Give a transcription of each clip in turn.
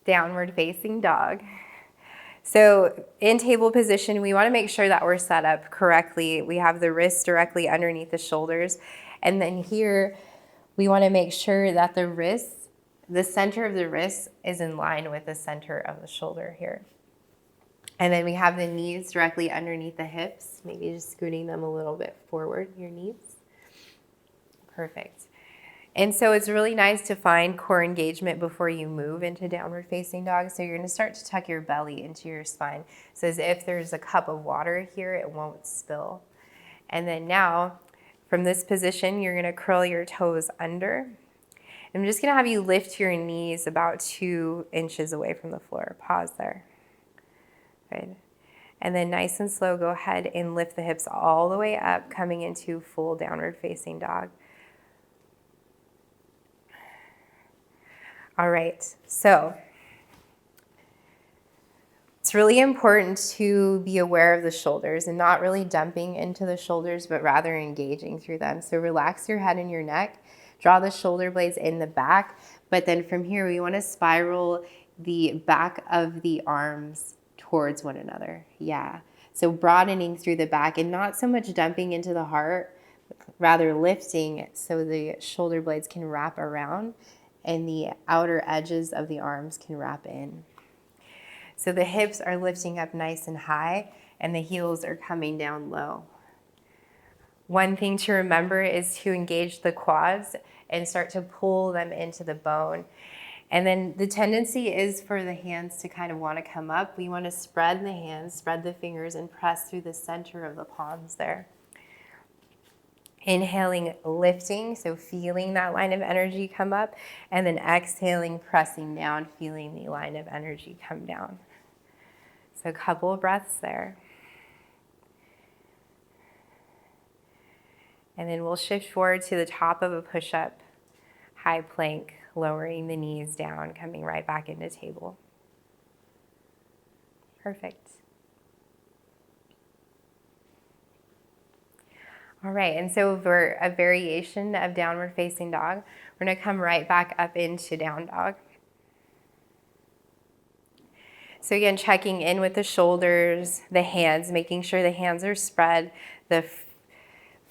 Downward facing dog. So in table position, we want to make sure that we're set up correctly. We have the wrists directly underneath the shoulders. And then here, we want to make sure that the center of the wrist is in line with the center of the shoulder here. And then we have the knees directly underneath the hips, maybe just scooting them a little bit forward, your knees. Perfect. And so it's really nice to find core engagement before you move into downward facing dog. So you're going to start to tuck your belly into your spine. So as if there's a cup of water here, it won't spill. And then now, from this position, you're going to curl your toes under. I'm just going to have you lift your knees about 2 inches away from the floor. Pause there. Good. And then nice and slow, go ahead and lift the hips all the way up, coming into full downward facing dog. All right, so it's really important to be aware of the shoulders and not really dumping into the shoulders, but rather engaging through them. So relax your head and your neck, draw the shoulder blades in the back, but then from here we want to spiral the back of the arms towards one another. Yeah, so broadening through the back and not so much dumping into the heart, rather lifting so the shoulder blades can wrap around and the outer edges of the arms can wrap in. So the hips are lifting up nice and high and the heels are coming down low. One thing to remember is to engage the quads and start to pull them into the bone. And then the tendency is for the hands to kind of want to come up. We want to spread the hands, spread the fingers, and press through the center of the palms there. Inhaling, lifting, so feeling that line of energy come up, and then exhaling, pressing down, feeling the line of energy come down. So a couple of breaths there. And then we'll shift forward to the top of a push-up, high plank, lowering the knees down, coming right back into table. Perfect. All right, and so for a variation of downward facing dog, we're gonna come right back up into down dog. So again, checking in with the shoulders, the hands, making sure the hands are spread. The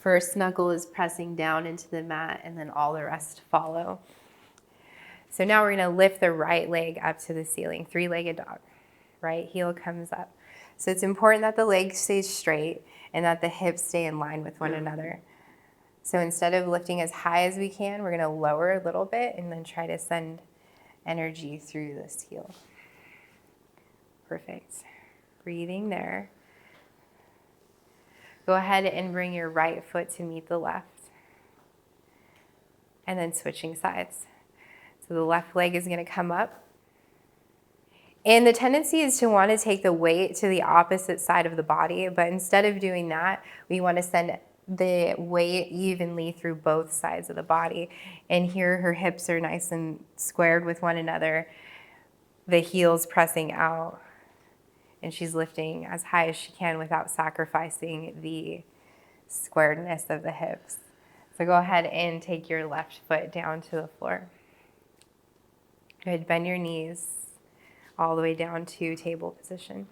first knuckle is pressing down into the mat and then all the rest follow. So now we're gonna lift the right leg up to the ceiling, 3-legged dog. Right heel comes up. So it's important that the leg stays straight and that the hips stay in line with one another. So instead of lifting as high as we can, we're gonna lower a little bit and then try to send energy through this heel. Perfect. Breathing there. Go ahead and bring your right foot to meet the left. And then switching sides. So the left leg is gonna come up. And the tendency is to want to take the weight to the opposite side of the body, but instead of doing that, we want to send the weight evenly through both sides of the body. And here her hips are nice and squared with one another, the heels pressing out, and she's lifting as high as she can without sacrificing the squaredness of the hips. So go ahead and take your left foot down to the floor. Good, bend your knees all the way down to table position.